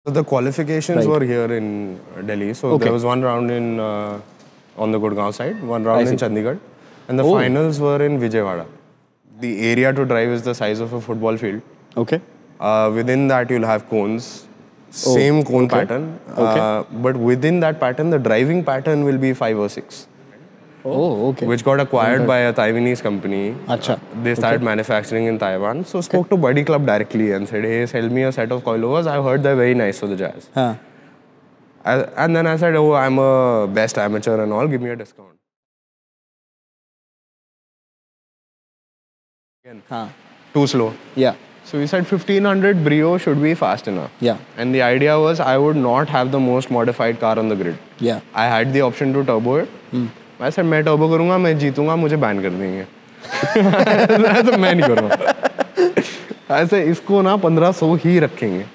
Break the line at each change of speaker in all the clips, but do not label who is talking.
So the qualifications were here in Delhi. So there was one round in on the Gurgaon side, one round in Chandigarh, and the finals were in Vijayawada. The area to drive is the size of a football field.
Okay.
Within that, you'll have cones, same cone pattern, but within that pattern, the driving pattern will be 5 or 6.
Oh, okay.
Which got acquired by a Taiwanese company. They started manufacturing in Taiwan. So spoke to Buddy Club directly and said, hey, sell me a set of coilovers. I've heard they're very nice for the Jazz. And then I said, oh, I'm a best amateur and all, give me a discount. Again, too slow.
Yeah.
So we said 1500 Brio should be fast enough.
Yeah.
And the idea was I would not have the most modified car on the grid.
Yeah.
I had the option to turbo it. I said, मैं turbo करूँगा, मैं जीतूँगा, मुझे ban कर देंगे. तो मैं नहीं करूँगा. ऐसे इसको ना 1500 ही रखेंगे.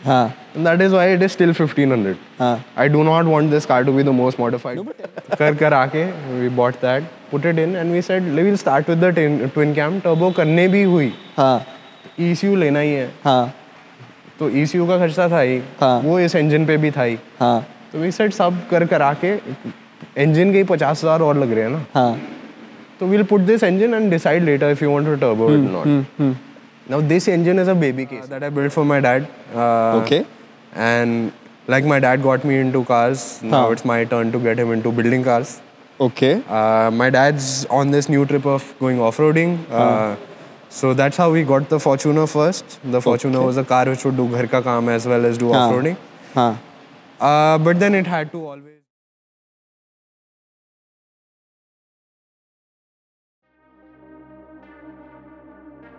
And that is why it is still 1500. I do not want this car to be the most modified. कर आके we bought that, put it in, and we said we will start with the twin cam. Turbo करने भी हुई. ECU लेना ही है. तो ECU का खर्चा था ही. वो इस engine पे भी था ही. तो we said सब कर आके engine के ही 50,000 और लग रहे हैं ना. So we'll put this engine and decide later if you want to turbo it or not. Now this engine is a baby case that I built for my dad. And like my dad got me into cars, now it's my turn to get him into building cars. My dad's on this new trip of going off-roading. So that's how we got the Fortuner first. The Fortuner was a car which would do ghar ka kaam as well as do off-roading. But then it had to always...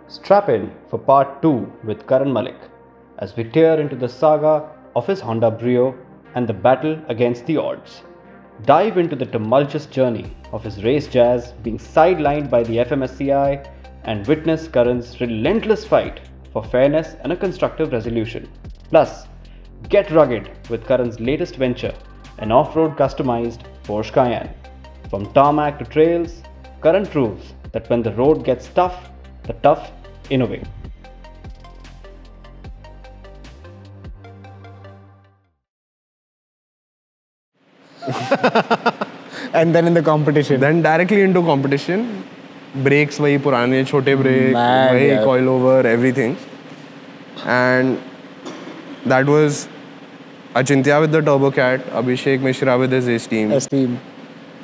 Strap in for part 2 with Karan Malik as we tear into the saga of his Honda Brio and the battle against the odds. Dive into the tumultuous journey of his RaceJazz being sidelined by the FMSCI and witness Karan's relentless fight for fairness and a constructive resolution. Plus, get rugged with Karan's latest venture, an off-road customized Porsche Cayenne. From tarmac to trails, Karan proves that when the road gets tough, the tough innovate.
And then in the competition?
Then directly into competition. Brakes वही पुराने छोटे brake, वही coilover, everything. And that was Achintya with the Turbo Cat, Abhishek Mishra with his S-Team.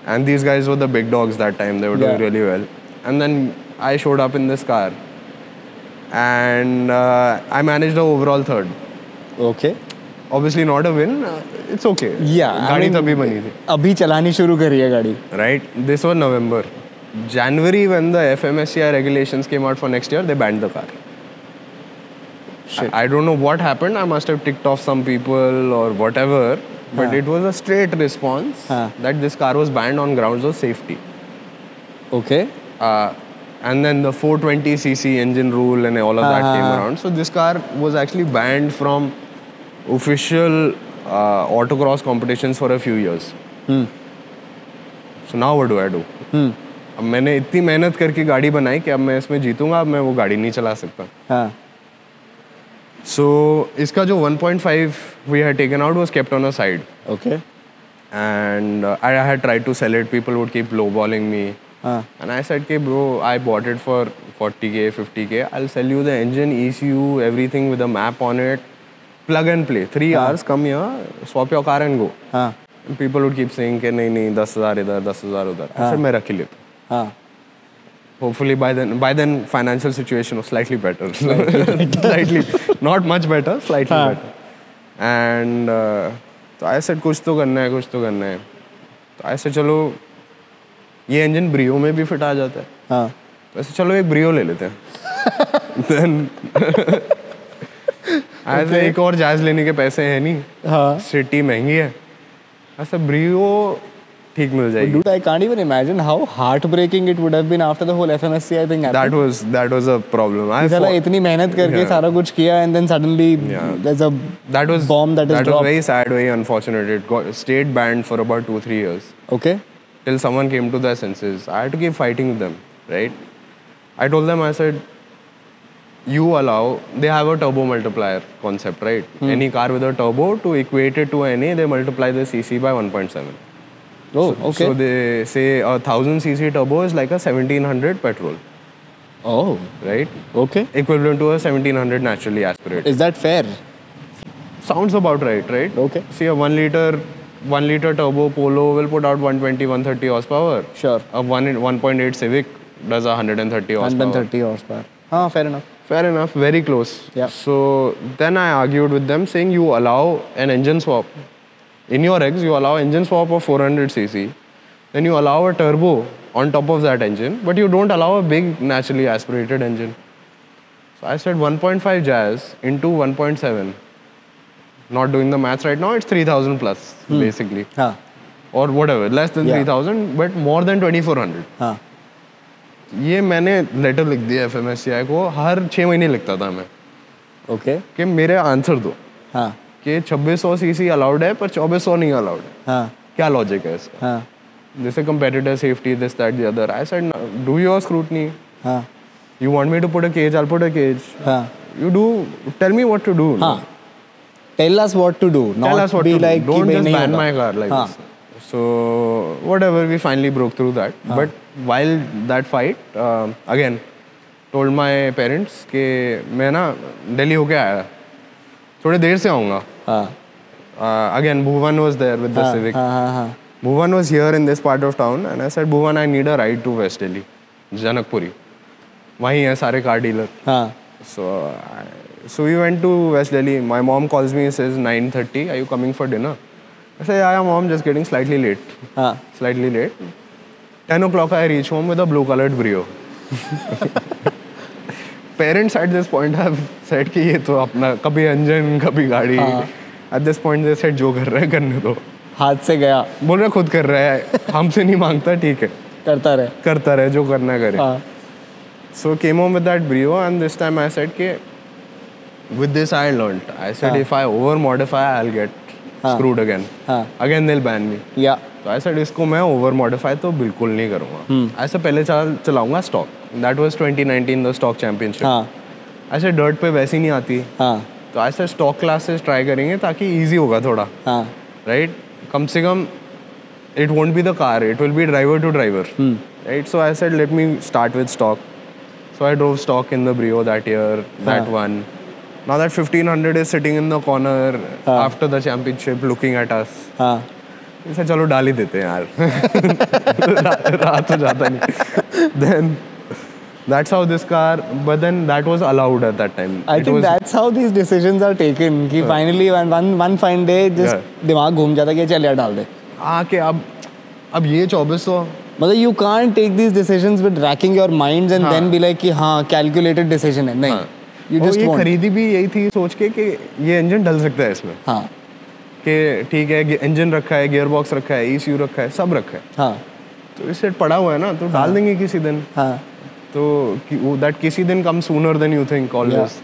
And these guys were the big dogs that time. They were doing really well. And then I showed up in this car. And I managed the overall third.
Okay.
Obviously not a win. It's okay.
Yeah.
गाड़ी तभी बनी थी.
अभी चलानी शुरू करी है गाड़ी.
Right. This was November. January, when the FMSCI regulations came out for next year, they banned the car.
Shit.
I don't know what happened. I must have ticked off some people or whatever. But it was a straight response that this car was banned on grounds of safety.
Okay.
And then the 420cc engine rule and all of that came around. So this car was actually banned from official autocross competitions for a few years. So now what do I do? अब मैंने इतनी मेहनत करके गाड़ी बनाई कि अब मैं इसमें जीतूंगा, अब मैं वो गाड़ी नहीं चला सकता. So इसका जो 1.5 we had taken out was kept on a side.
Okay.
And I had tried to sell it. People would keep lowballing me. And I said, okay, bro, I bought it for 40k, 50k. I'll sell you the engine, ECU, everything with a map on it. Plug and play. 3 hours, come here, swap your car and go. And people would keep saying, कि नहीं 10,000 इधर, 10,000 उधर. I said, मैं रख ही लेता. Hopefully by then financial situation was slightly better. Slightly, not much better, slightly better. And so I said, कुछ तो करना है. तो I said, चलो ये engine Brio में भी fit आ जाता है. तो ऐसे चलो एक Brio ले लेते हैं. Then ऐसे एक और Jazz लेने के पैसे हैं नहीं. City महंगी है. ऐसे Brio ठीक मिल जाएगी.
Dude, I can't even imagine how heartbreaking it would have been after the whole FMSCI thing happened.
That was a problem.
साला इतनी मेहनत करके सारा कुछ किया and then suddenly there's a bomb that is dropped.
That was very sad, very unfortunate. It stayed banned for about 2-3 years.
Okay.
Till someone came to their senses. I had to keep fighting with them, right? I told them, I said, you allow, they have a turbo multiplier concept, right? Any car with a turbo, to equate it to NA, they multiply the CC by 1.7.
Oh, okay.
So they say a 1000cc turbo is like a 1700 petrol.
Oh.
Right?
Okay.
Equivalent to a 1700 naturally aspirated.
Is that fair?
Sounds about right?
Okay.
See, a 1 liter turbo Polo will put out 120, 130 horsepower.
Sure.
A 1.8 Civic does 130 horsepower.
130 horsepower. Fair enough.
Fair enough, very close.
Yeah.
So then I argued with them saying you allow an engine swap. In your regs, you allow engine swap of 400cc. Then you allow a turbo on top of that engine, but you don't allow a big naturally aspirated engine. So I said 1.5 Jazz into 1.7. Not doing the maths right now, it's 3000 plus, basically. Or whatever, less than 3000, but more than 2400. ये मैंने letter लिख दिया FMSCI को, हर 6 महीने लिखता था मैं.
Okay.
कि मेरे आंसर दो. हाँ. कि 2600 सीसी अलाउड है पर 2400 नहीं अलाउड है. हाँ. क्या लॉजिक है इसका? हाँ. जैसे competitor safety, this, that, the other. I said, do your scrutiny. हाँ. You want me to put a cage, I'll put a cage. हाँ. You do, tell me what to do. हाँ.
Tell us what to do.
Tell us what
be
to
like
do. Don't just ban my car like this. So whatever, we finally broke through that. But while that fight, again, told my parents कि मैं ना दिल्ली होके आया, थोड़ी देर से आऊँगा. Again, Bhuvan was there with the Civic. Bhuvan was here in this part of town, and I said, Bhuvan, I need a ride to West Delhi, Janakpuri. वहीं है सारे car dealer. So we went to West Delhi. My mom calls me and says 9:30. Are you coming for dinner? I say, yeah, mom, just getting slightly late. Slightly late. 10 o'clock I reach home with a blue-colored Brio. Parents at this point have said कि ये तो अपना कभी engine कभी गाड़ी. At this point they said जो कर रहे हैं करने दो.
हाथ से गया.
बोल रहे खुद कर रहा है, हमसे नहीं मांगता, ठीक है. करता रहे जो करना है करे. So came home with that Brio, and this time I said कि with this I learned. I said if I over modify I'll get screwed again. Again they'll ban me. Yeah. So I said इसको मैं over modify तो बिल्कुल नहीं करूँगा. ऐसे पहले चलाऊँगा stock. That was 2019 the stock championship. I said dirt पे वैसी नहीं आती. तो I said stock classes try करेंगे ताकि easy होगा थोड़ा. Right? कम से कम it won't be the car, it will be driver to driver. Right? So I said let me start with stock. So I drove stock in the Brio that year, that one. Now that 1500 is sitting in the corner after the championship looking at us. इसे चलो डाल ही देते हैं यार. रात हो जाता नहीं. Then that's how this car, but then that was allowed at that time.
I think that's how these decisions are taken. कि finally one fine day just दिमाग घूम जाता कि चल यार डाल दे.
कि अब ये 2400.
मतलब you can't take these decisions with racking your minds and then be like कि हाँ calculated decision है. नहीं. You just won't.
खरीदी भी यही थी सोच के कि ये इंजन डल सकता है इसमें. हाँ. कि ठीक है इंजन रखा है, गियर बॉक्स रखा है, ECU रखा है, सब रखा है. हाँ. तो इससे पड़ा हुआ है ना, तो डाल देंगे किसी दिन. हाँ. तो that किसी दिन comes sooner than you think always.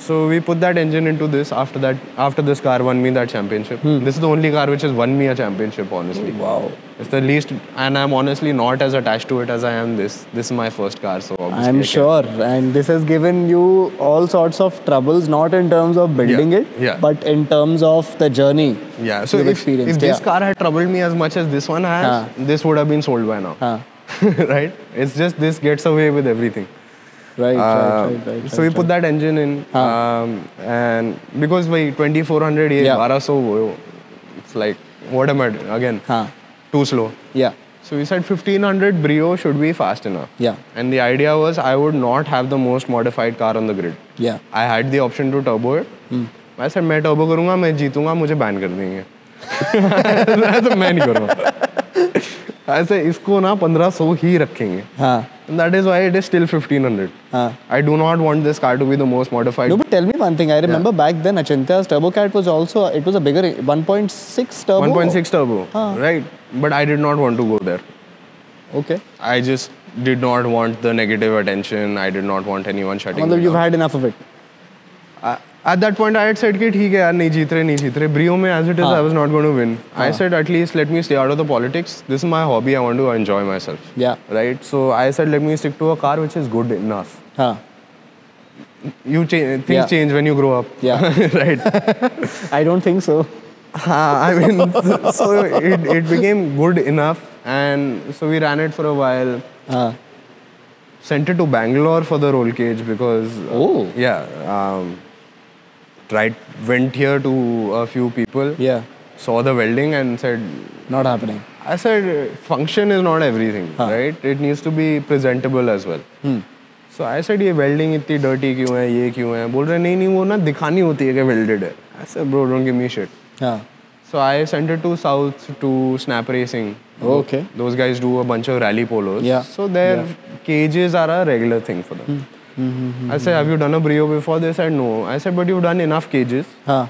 So we put that engine into this. After this car won me that championship. This is the only car which has won me a championship, honestly.
Oh, wow.
It's the least, and I'm honestly not as attached to it as I am this. This is my first car, so obviously
I'm sure. And this has given you all sorts of troubles, not in terms of building it, but in terms of the journey.
Yeah. So if this car had troubled me as much as this one has, this would have been sold by now. Right? It's just this gets away with everything.
Right.
So we put that engine in, and because by 2400 ये 1200 it's like what am I doing again? Too slow. Yeah. So we said 1500 Brio should be fast enough. Yeah. And the idea was I would not have the most modified car on the grid. Yeah. I had the option to turbo it. I said मैं turbo करूँगा, मैं जीतूँगा, मुझे ban कर देंगे. तो मैं नहीं करूँगा. ऐसे इसको ना 1500 ही रखेंगे. And that is why it is still 1500. I do not want this car to be the most modified.
No, but tell me one thing. I remember back then Achinta's Turbo Cat was also, it was a bigger 1.6 turbo.
1.6 turbo, right? But I did not want to go there.
Okay.
I just did not want the negative attention. I did not want anyone shutting me down.
You've had enough of it.
At that point, I had said कि ठीक है यार नहीं जीत रहे. Brio में as it is, I was not going to win. I said at least let me stay out of the politics. This is my hobby. I want to enjoy myself. Yeah. Right. So I said let me stick to a car which is good enough. things change when you grow up.
Yeah.
Right.
I don't think so.
I mean, so it became good enough, and so we ran it for a while. Sent it to Bangalore for the roll cage because went here to a few people.
Yeah.
Saw the welding and said,
not happening.
I said, function is not everything, right? It needs to be presentable as well. So I said, ये welding इतनी dirty क्यों है, ये क्यों है? बोल रहे नहीं वो ना दिखानी होती है कि welded है. I said, bro, don't give me shit. So I sent it to South to Snap Racing.
Okay.
Those guys do a bunch of rally polos.
Yeah.
So their cages are a regular thing for them. I said, have you done a Brio before? They said no. I said, but you've done enough cages to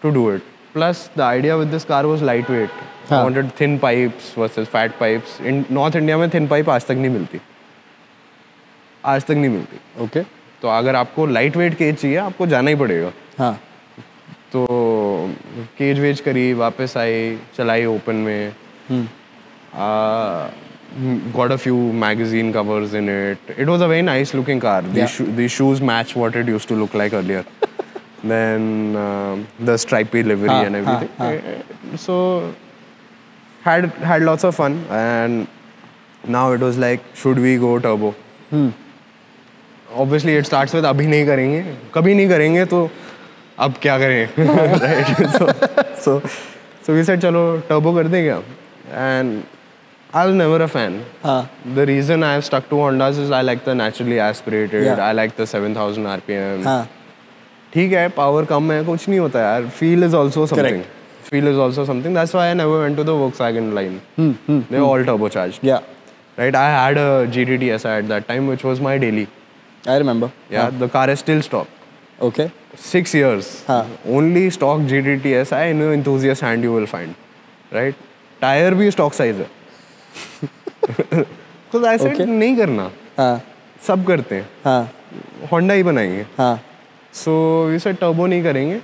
do it. Plus, the idea with this car was lightweight. I wanted thin pipes versus fat pipes. In North India में thin pipe आज तक नहीं मिलती. आज तक नहीं मिलती.
Okay.
तो अगर आपको lightweight cage चाहिए, आपको जाना ही पड़ेगा. तो केज वेज करी, वापस आई, चलाई ओपन में. Got a few magazine covers in it. It was a very nice looking car. The shoes match what it used to look like earlier. Then the stripy livery and everything. So had lots of fun, and now it was like, should we go turbo? Obviously it starts with अभी नहीं करेंगे, कभी नहीं करेंगे तो अब क्या करें? Right? So we said चलो turbo कर दें क्या? And I was never a fan. The reason I have stuck to Hondas is I like the naturally aspirated. I like the 7000 RPM. ठीक है, power कम है, कुछ नहीं होता यार. Feel is also something. Feel is also something. That's why I never went to the Volkswagen line. They're all turbocharged. Yeah. Right. I had a GTT SI at that time, which was my daily.
I remember.
Yeah. The car is still stock.
Okay.
6 years. Only stock GTT SI in an enthusiast hand you will find. Right. Tire भी stock size है. Because I said नहीं करना. सब करते हैं. Honda ही बनाएंगे. So we said turbo नहीं करेंगे.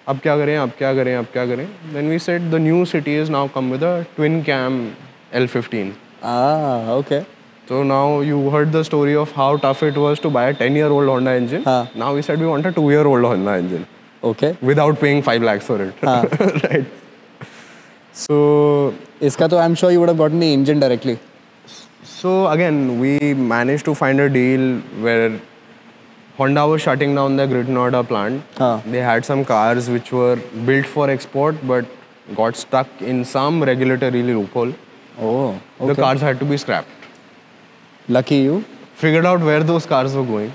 अब क्या करें, अब क्या करें, अब क्या करें? Then we said the new city has now come with a twin cam L15.
Okay.
So now you heard the story of how tough it was to buy a 10-year-old Honda engine. Now we said we want a 2-year-old Honda engine.
Okay.
Without paying 5 lakhs for it. Right. So
इसका तो I'm sure you would have gotten the engine directly.
So again, we managed to find a deal where Honda was shutting down the Grid Noida plant. They had some cars which were built for export but got stuck in some regulatory loophole.
Oh, okay.
The cars had to be scrapped.
Lucky you.
Figured out where those cars were going.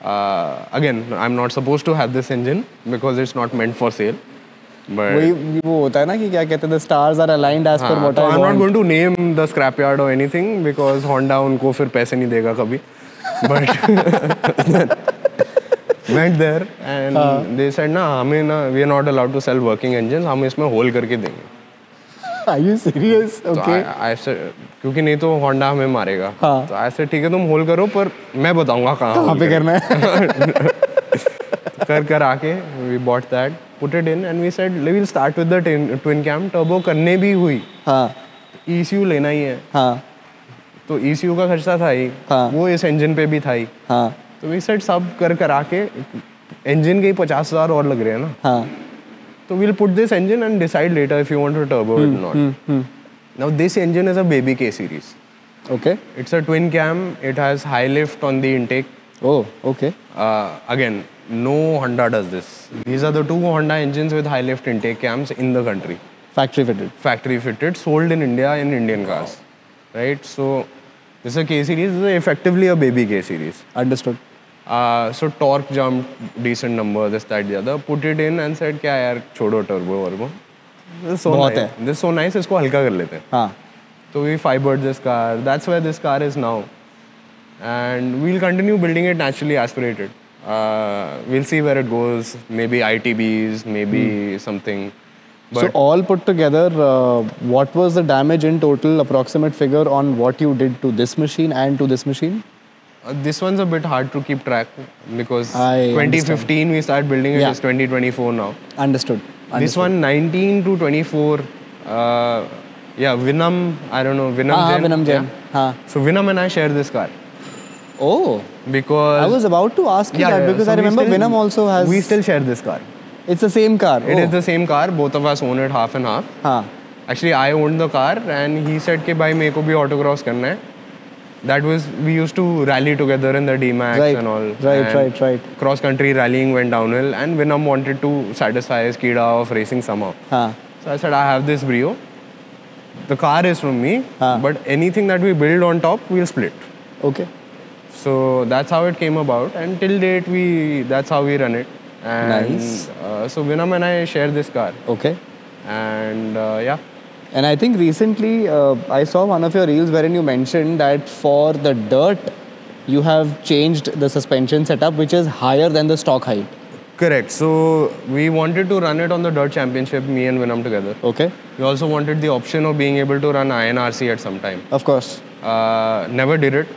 Again, I'm not supposed to have this engine because it's not meant for sale. But
वो होता है ना कि क्या कहते हैं, the stars are aligned as per what I want.
I'm not going to name the scrapyard or anything because Honda उनको फिर पैसे नहीं देगा कभी. But went there and they said ना हमें ना we are not allowed to sell working engines, हम इसमें होल करके देंगे.
Are you serious? Okay.
So I said क्योंकि नहीं तो Honda हमें मारेगा. तो I said ठीक है तुम होल करो पर मैं बताऊंगा कहाँ
पे करना है.
कर आके we bought that, put it in and we said we'll start with the twin cam. Turbo करने भी हुई. ECU लेना ही है. तो ECU का खर्चा था ही, वो इस इंजन पे भी था ही. तो we said सब कर आके इंजन के ही 50,000 और लग रहे हैं ना. So we'll put this engine and decide later if you want to turbo it or not. Now this engine is a baby K series.
Okay.
It's a twin cam. It has high lift on the intake.
Oh, okay.
Again, no Honda does this. These are the 2 Honda engines with high lift intake cams in the country.
Factory fitted.
Factory fitted, sold in India in Indian cars. Right? So this is a K series. This is effectively a baby K series.
Understood.
So torque jumped, decent number, this, that, the other. Put it in and said, क्या यार छोड़ो turbo वर्बो. This is so nice. This is so nice. इसको हल्का कर लेते हैं. So we fibered this car. That's where this car is now. And we'll continue building it naturally aspirated. We'll see where it goes. Maybe ITBs, maybe something. But
so all put together, what was the damage in total, approximate figure on what you did to this machine and to this machine?
This one's a bit hard to keep track because 2015
understand.
We started building it. It's 2024 now.
Understood.
This one 19 to 24. Vinam, I don't know, Vinam Jain.
Vinam Jain.
So Vinam and I share this car.
Oh.
Because
I was about to ask you that because
so
I remember
still,
Vinam also has...
We still share this car.
It's the same car?
It is the same car. Both of us own it half and half. Actually, I owned the car and he said कि भाई मेरे को भी autocross करना है. That was, we used to rally together in the D-Max and all.
Right.
Cross country rallying went downhill and Vinam wanted to satisfy his kida of racing somehow. So I said, I have this Brio. The car is from me, but anything that we build on top, we'll split.
Okay.
So that's how it came about, and till date, that's how we run it. And
nice.
So Vinam and I share this car.
Okay.
And
And I think recently I saw one of your reels wherein you mentioned that for the dirt, you have changed the suspension setup, which is higher than the stock height.
Correct. So we wanted to run it on the dirt championship, me and Vinam together.
Okay.
We also wanted the option of being able to run INRC at some time.
Of course.
Never did it.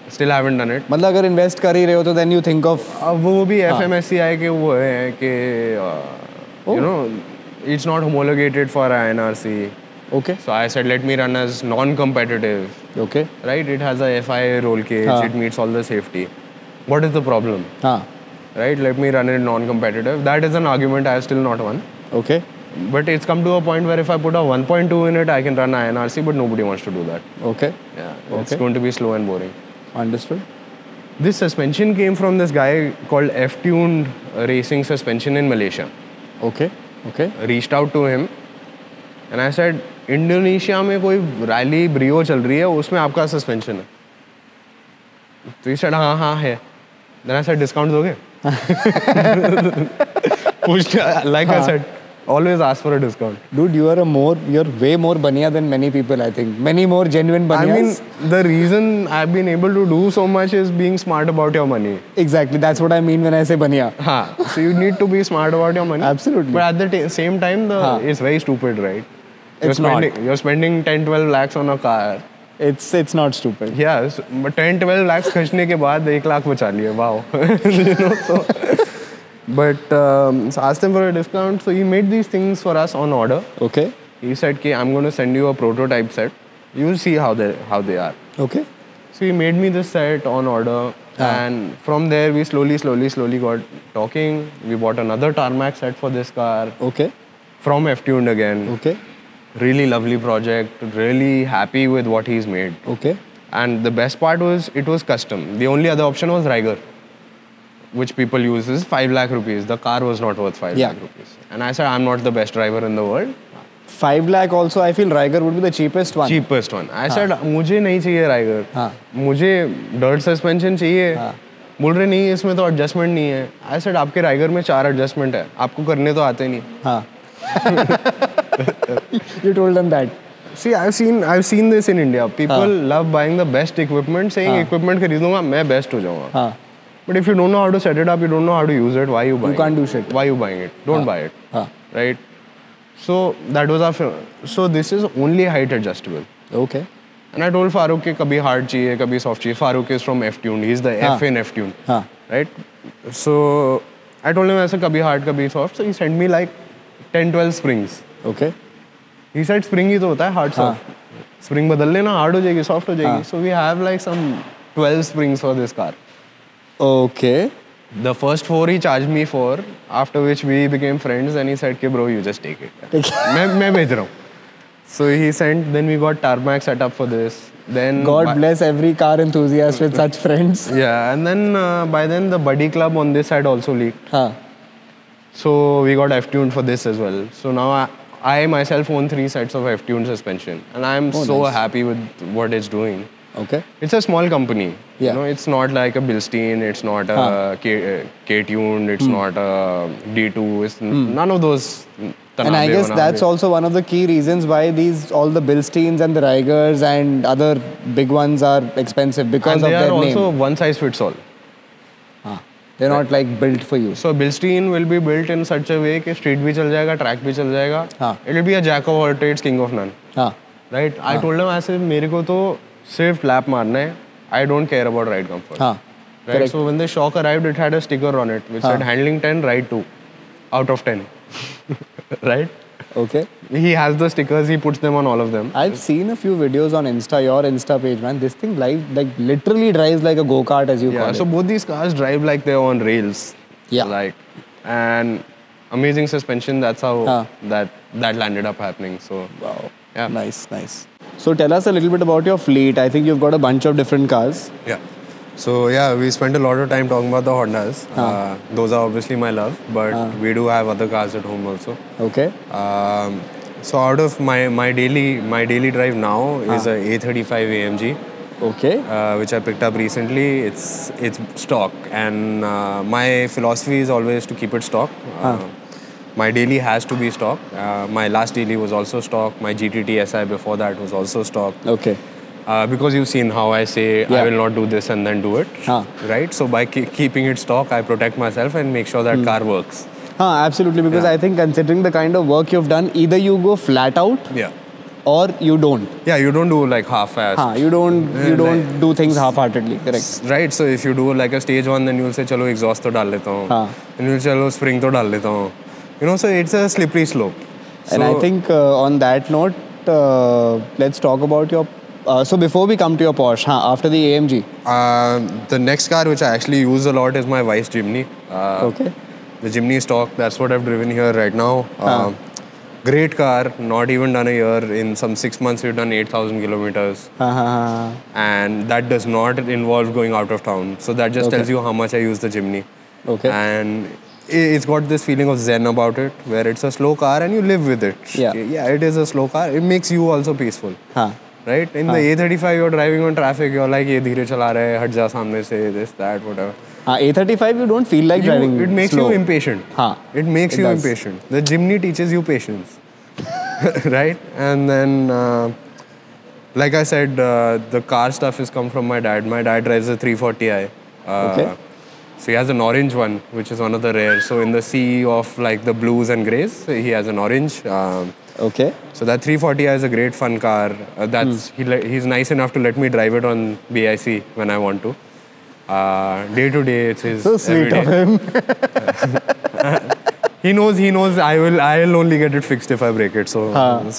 Still haven't done it.
मतलब अगर invest कर ही रहे हो तो then you think of.
वो भी FMSCI के वो है कि you know it's not homologated for INRC.
Okay.
So I said let me run as non-competitive.
Okay.
Right. It has a FIA roll cage. It meets all the safety. What is the problem? Right. Let me run it non-competitive. That is an argument I have still not won.
Okay.
But it's come to a point where if I put a 1.2 in it, I can run INRC, but nobody wants to do that.
Okay.
Yeah. It's going to be slow and boring.
Understood.
This suspension came from this guy called F-Tuned Racing Suspension in Malaysia.
Okay. Okay.
Reached out to him and I said, Indonesia में कोई rally Brio चल रही है, उसमें आपका suspension है. तो he said, हाँ है. Then I said, discount दोगे? Like I said, always ask for a discount.
Dude, you're way more baniya than many people, I think. Many more genuine baniyas.
I mean, the reason I've been able to do so much is being smart about your money.
Exactly, that's what I mean when I say baniya.
So you need to be smart about your money.
Absolutely.
But at the same time, it's very stupid, right? You're spending 10-12 lakhs on a car.
It's not stupid.
Yeah, but 10-12 lakhs खर्चने के बाद 1 लाख बचा लिए. Wow. You know, so... But so asked him for a discount, so he made these things for us on order.
Okay.
He said, "Okay, I'm going to send you a prototype set. You'll see how they are."
Okay.
So he made me this set on order, and from there we slowly got talking. We bought another tarmac set for this car.
Okay.
From F-Tuned again.
Okay.
Really lovely project. Really happy with what he's made.
Okay.
And the best part was it was custom. The only other option was Riger, which people use, is 5 lakh rupees. The car was not worth 5 lakh rupees. And I said, I'm not the best driver in the world.
5 lakh also, I feel Riger would be the cheapest one.
Cheapest one. I said, मुझे नहीं चाहिए Riger. मुझे dirt suspension चाहिए. बोल रहे नहीं इसमें तो adjustment नहीं है. I said, आपके Riger में 4 adjustment है. आपको करने तो आते नहीं.
You told them that.
See, I've seen this in India. People love buying the best equipment, saying equipment खरीदूंगा मैं best हो जाऊंगा. But if you don't know how to set it up, you don't know how to use it, why are you buying it?
You can't do shit.
Why are you buying it? Don't buy it. Right? So that was so this is only height adjustable.
Okay.
And I told Farooq कि कभी hard चाहिए, कभी soft चाहिए. Farooq is from F-Tuned. He's the F in F-Tuned. Right? So I told him ऐसा कभी hard, कभी soft. So he sent me like 10-12 springs.
Okay.
He said spring ही तो होता है hard soft. Spring बदल लेना hard हो जाएगी, soft हो जाएगी. So we have like some 12 springs for this car.
Okay.
The first 4 he charged me for, after which we became friends and he said, "Okay, bro, you just take it." मैं भेज रहा हूँ. So he sent, then we got tarmac set up for this. Then
God bless every car enthusiast with such friends.
Yeah, and then by then the buddy club on this side also leaked. So we got F-Tuned for this as well. So now I myself own 3 sets of F-Tuned suspension and I am so happy with what it's doing.
Okay.
It's a small company. You know, it's not like a Bilstein, it's not a K-Tuned, it's not a D2, it's none of those.
And I guess that's also one of the key reasons why all the Bilsteins and the Rigers and other big ones are expensive because of their name.
And they are also one size fits all.
They're not like built for you.
So Bilstein will be built in such a way that street भी चल जाएगा, track भी चल जाएगा. It will be a jack of all trades, king of none. Right? I told him ऐसे मेरे को तो सिर्फ lap मारना है. I don't care about ride comfort. Right? Correct. So when the shock arrived, it had a sticker on it which said handling 10, ride 2 out of 10. Right?
Okay.
He has the stickers, he puts them on all of them.
I've seen a few videos on Insta, your Insta page, man. This thing literally drives like a go-kart, as you call it.
So both these cars drive like they're on rails.
Yeah.
And amazing suspension, that's how that landed up happening. So
wow.
Yeah.
Nice. So tell us a little bit about your fleet. I think you've got a bunch of different cars.
Yeah. So we spent a lot of time talking about the Hondas. Those are obviously my love, but we do have other cars at home also.
Okay.
So out of my daily drive now is a A35 AMG.
Okay.
Which I picked up recently. It's stock, and my philosophy is always to keep it stock. My daily has to be stock. My last daily was also stock. My GTT SI before that was also stock.
Okay.
Because you've seen how I say I will not do this and then do it, right? So by keeping it stock, I protect myself and make sure that car works.
Absolutely, because I think considering the kind of work you've done, either you go flat out, or you don't.
Yeah, you don't do like half-assed.
You don't do things half-heartedly. Correct.
Right. So if you do like a stage 1, then you'll say, "Chalo, exhaust to dal leta hu." And you'll say, "Chalo, spring to dal leta hu." You know, so it's a slippery slope.
And I think on that note, let's talk about your. So before we come to your Porsche, after the AMG,
the next car which I actually use a lot is my wife's Jimny.
Okay.
The Jimny stock. That's what I've driven here right now. Great car. Not even done a year. In some 6 months, we've done 8,000 kilometers. And that does not involve going out of town. So that just tells you how much I use the Jimny.
Okay.
And it's got this feeling of zen about it, where it's a slow car and you live with it. Yeah, it is a slow car. It makes you also peaceful. Right? In the A35, you're driving on traffic, you're like, ye dheere chala raha hai, hat ja samne se, this, that, whatever.
A35, you don't feel like driving
It makes
slow.
you impatient. It makes you impatient. The Jimny teaches you patience. Right? And then, like I said, the car stuff has come from my dad. My dad drives a 340i.
Okay.
So he has an orange one, which is one of the rare. So in the sea of like the blues and grays, he has an orange.
Okay.
So that 340i is a great fun car. He's nice enough to let me drive it on BIC when I want to. Day to day, it's his.
So sweet of him.
He knows I'll only get it fixed if I break it. So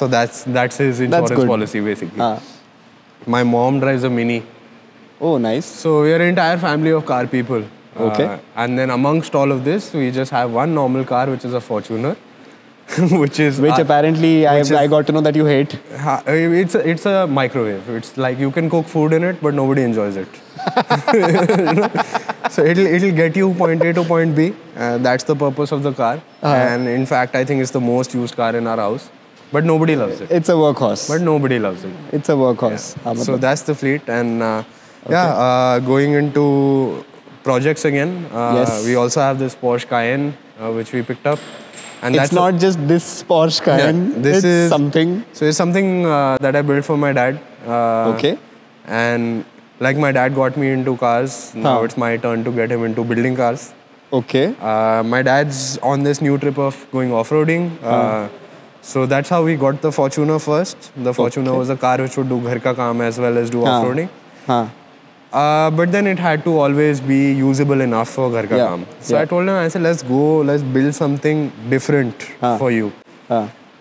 that's his insurance policy basically. My mom drives a Mini.
Oh, nice.
So we are an entire family of car people.
Okay.
And then amongst all of this, we just have one normal car, which is a Fortuner. which
apparently I got to know that you hate.
It's a microwave. It's like you can cook food in it, but nobody enjoys it. So it'll get you point A to point B. That's the purpose of the car. And in fact, I think it's the most used car in our house. But nobody loves it.
It's a workhorse.
But nobody loves it.
It's a workhorse.
Yeah. So that's the fleet. And going into projects again. We also have this Porsche Cayenne, which we picked up. And
it's not just this Porsche Cayenne.
This is
something.
So it's something that I built for my dad.
Okay.
And like my dad got me into cars, now it's my turn to get him into building cars.
Okay.
My dad's on this new trip of going off-roading. So that's how we got the Fortuner first. The Fortuner was a car which would do ghar ka kaam as well as do off-roading. But then it had to always be usable enough for ghar ka kaam. So I told him, I said, let's build something different for you.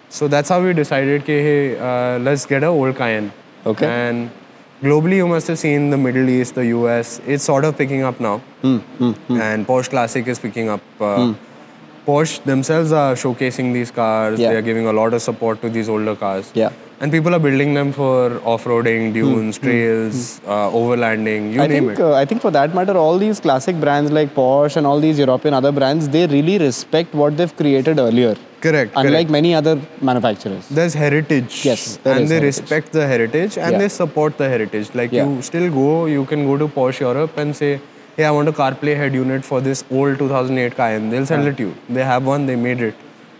So that's how we decided, hey, let's get an old Cayenne.
Okay.
And globally, you must have seen the Middle East, the US, it's sort of picking up now. And Porsche Classic is picking up. Porsche themselves are showcasing these cars. They are giving a lot of support to these older cars. And people are building them for off-roading, dunes, trails, overlanding, you name it.
I think for that matter, all these classic brands like Porsche and all these European other brands, they really respect what they've created earlier.
Correct.
Unlike many other manufacturers.
There's heritage.
Yes.
And they respect the heritage and they support the heritage. Like you can go to Porsche Europe and say, hey, I want a CarPlay head unit for this old 2008 Cayenne. They'll sell it to you. They have one, they made it.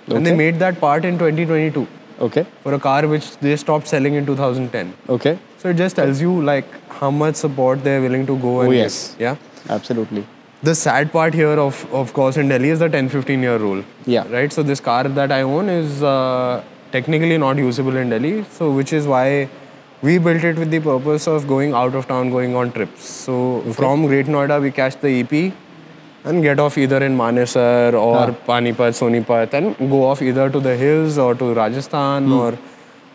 And they made that part in 2022.
Okay.
For a car which they stopped selling in 2010.
Okay.
So it just tells you like how much support they're willing to go and
give.
Yeah.
Absolutely.
The sad part here of course in Delhi is the 10-15 year rule.
Yeah.
Right. So this car that I own is technically not usable in Delhi. So which is why we built it with the purpose of going out of town, going on trips. So from Great Noida we catch the EP and get off either in Manesar or Panipat, Sonipat, and go off either to the hills or to Rajasthan or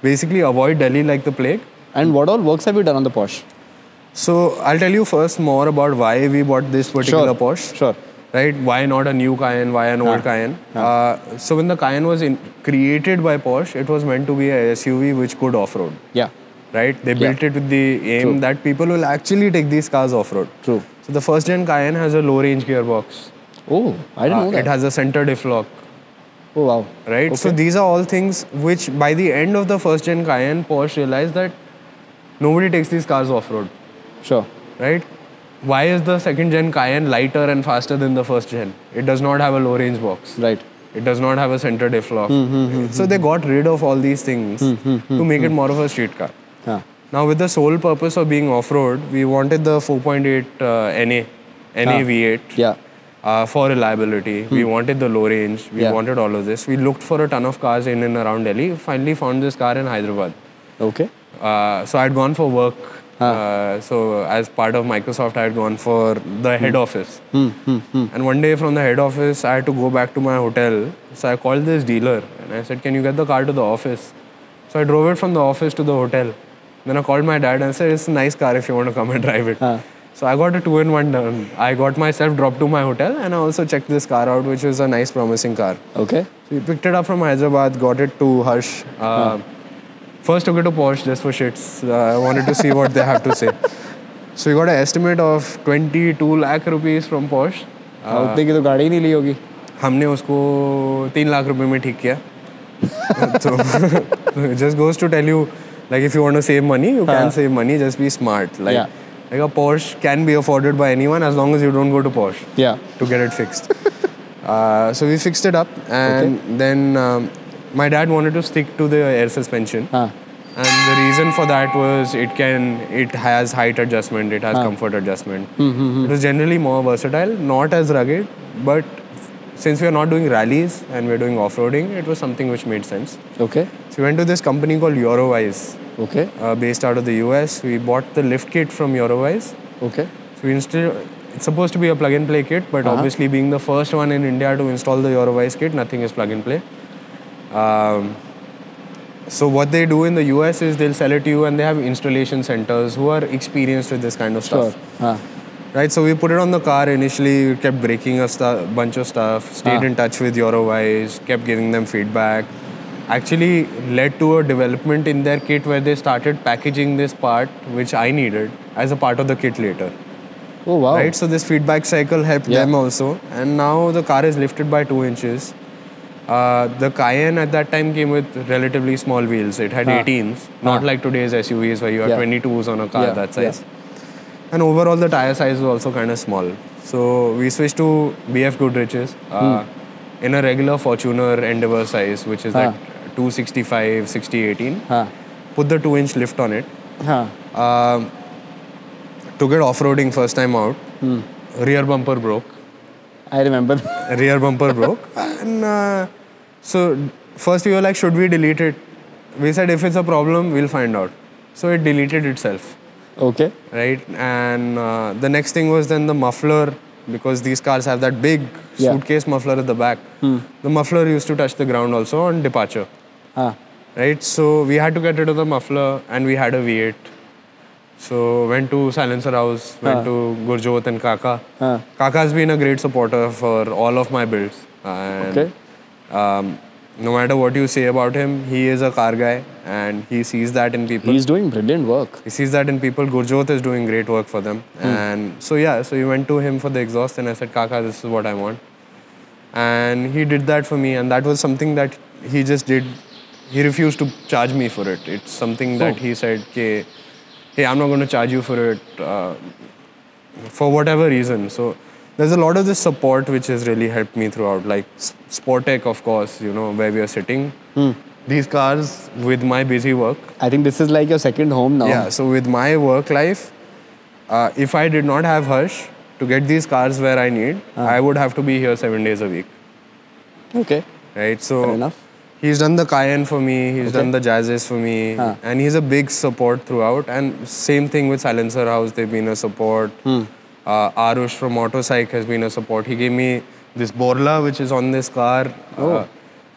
basically avoid Delhi like the plague.
And what all works have you done on the Porsche?
So I'll tell you first more about why we bought this particular Porsche.
Sure.
Right? Why not a new Cayenne? Why an old Cayenne? So when the Cayenne was created by Porsche, it was meant to be a SUV which could off-road.
Yeah.
Right? They built it with the aim that people will actually take these cars off-road.
True.
So the first gen Cayenne has a low-range gearbox.
Oh, I didn't know that.
It has a center diff lock.
Oh, wow.
Right?
Okay.
So these are all things which by the end of the first gen Cayenne, Porsche realized that nobody takes these cars off-road.
Sure.
Right? Why is the second gen Cayenne lighter and faster than the first gen? It does not have a low range box.
Right.
It does not have a center diff lock. So they got rid of all these things to make it more of a street car. Now with the sole purpose of being off-road, we wanted the 4.8 NA V8 for reliability. We wanted the low range. We wanted all of this. We looked for a ton of cars in and around Delhi. Finally found this car in Hyderabad.
Okay.
So I'd gone for work. So as part of Microsoft, I had gone for the head office. And one day from the head office, I had to go back to my hotel. So I called this dealer and I said, can you get the car to the office? So I drove it from the office to the hotel. Then I called my dad and I said, it's a nice car if you want to come and drive it. So I got a 2-in-1 done. I got myself dropped to my hotel and I also checked this car out, which was a nice promising car.
Okay.
So we picked it up from Hyderabad, got it to Harsh. First took it to Porsche just for shits. I wanted to see what they have to say. So we got an estimate of 22 lakh rupees from Porsche.
उतने की तो गाड़ी ही नहीं ली होगी.
हमने उसको 3 लाख रुपए में ठीक किया. So it just goes to tell you, like if you want to save money, you can save money. Just be smart. Like a Porsche can be afforded by anyone as long as you don't go to Porsche. To get it fixed. So we fixed it up, and then my dad wanted to stick to the air suspension. And the reason for that was it has height adjustment, it has comfort adjustment. It was generally more versatile, not as rugged, but since we are not doing rallies and we're doing off-roading, it was something which made sense.
Okay.
So we went to this company called Eurowise.
Okay.
Based out of the US. We bought the lift kit from Eurowise.
Okay.
So it's supposed to be a plug-and-play kit, but obviously being the first one in India to install the Eurowise kit, nothing is plug-and-play. So what they do in the US is they'll sell it to you and they have installation centers who are experienced with this kind of stuff. Right, so we put it on the car initially, we kept breaking a bunch of stuff, stayed in touch with Eurowise, kept giving them feedback. Actually led to a development in their kit where they started packaging this part which I needed as a part of the kit later.
Oh wow.
Right, so this feedback cycle helped them also, and now the car is lifted by 2 inches. The Cayenne at that time came with relatively small wheels. It had 18s, not like today's SUVs where you have 22s on a car that size. And overall the tire size was also kind of small. So we switched to BF Goodrich's in a regular Fortuner Endeavour size, which is that 265, 60, 18. Put the 2-inch lift on it. Took it off-roading first time out. Rear bumper broke.
I remember.
Rear bumper broke. And so first we were like, should we delete it? We said if it's a problem, we'll find out. So it deleted itself.
Okay.
Right. And the next thing was then the muffler, because these cars have that big suitcase muffler at the back. The muffler used to touch the ground also on departure. Right. So we had to get rid of the muffler and we had a V8. So went to Silencer House, went to Gurjot and Kaka. Kaka's been a great supporter for all of my builds. And no matter what you say about him, he is a car guy and he sees that in people.
He's doing brilliant work.
He sees that in people. Gurjot is doing great work for them. And so so we went to him for the exhaust and I said, Kaka, this is what I want. And he did that for me, and that was something that he just did. He refused to charge me for it. It's something that he said, hey, I'm not going to charge you for it for whatever reason. So there's a lot of this support which has really helped me throughout. Like Sportec, of course, where we are sitting. These cars with my busy work.
I think this is like your second home now.
Yeah, so with my work life, if I did not have Harsh to get these cars where I need, I would have to be here 7 days a week.
Okay.
Right, so
fair enough.
He's done the Cayenne for me, he's done the Jazzes for me, and he's a big support throughout. And same thing with Silencer House, they've been a support. Arush from Autopsych has been a support. He gave me this Borla, which is on this car.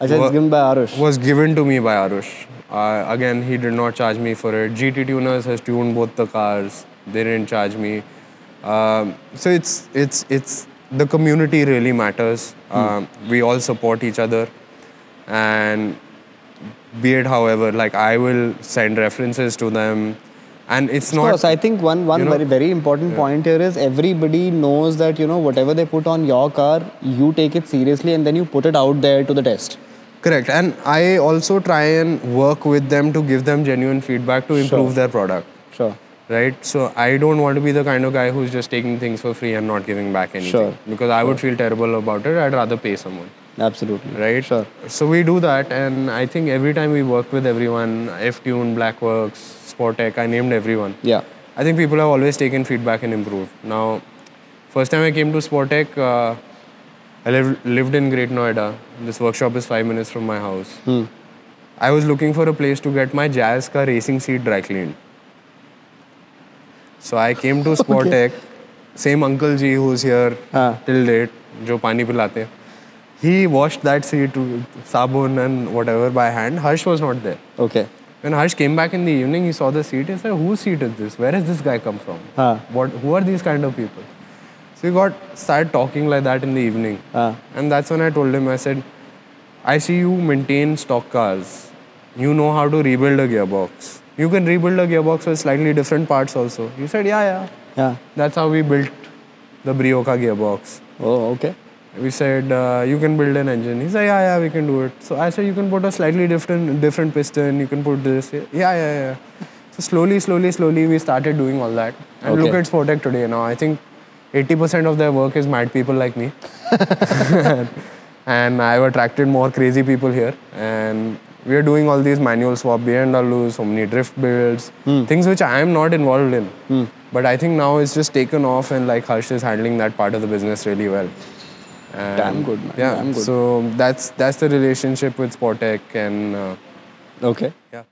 It's given by Arush.
Was given to me by Arush. Again, he did not charge me for it. GT Tuners has tuned both the cars. They didn't charge me. So it's the community really matters. We all support each other, and be it however, like I will send references to them, and it's not.
Of course, I think one very important point here is everybody knows that whatever they put on your car, you take it seriously and then you put it out there to the test.
Correct, and I also try and work with them to give them genuine feedback to improve their product.
Sure.
Right, so I don't want to be the kind of guy who's just taking things for free and not giving back anything. Because I would feel terrible about it. I'd rather pay someone.
Absolutely.
Right?
Sure.
So we do that, and I think every time we work with everyone, F-Tune, Blackworks, Sportec, I named everyone.
Yeah.
I think people have always taken feedback and improved. Now, first time I came to Sportec, I lived in Great Noida. This workshop is 5 minutes from my house. I was looking for a place to get my Jazz car racing seat dry cleaned. So I came to Sportec, same Uncle Ji who's here till date, jo pani pilate hain. He washed that seat with sabun and whatever by hand. Harsh was not there.
Okay.
When Harsh came back in the evening, he saw the seat. He said, "Whose seat is this? Where has this guy come from? Who are these kind of people?" So we started talking like that in the evening. And that's when I told him, I said, "I see you maintain stock cars. You know how to rebuild a gearbox. You can rebuild a gearbox with slightly different parts also." He said, yeah. That's how we built the Brio ka gearbox.
Oh, okay.
We said, you can build an engine. He said, yeah, we can do it. So I said, you can put a slightly different piston. You can put this. Yeah. So slowly, we started doing all that. And look at Sportec today now. I think 80% of their work is mad people like me. And I've attracted more crazy people here. And we are doing all these manual swap BMWs, so many drift builds, things which I am not involved in. But I think now it's just taken off, and like Harsh is handling that part of the business really well. And
damn good, man.
Yeah,
damn good.
So that's the relationship with Sportec, and
okay.
Yeah.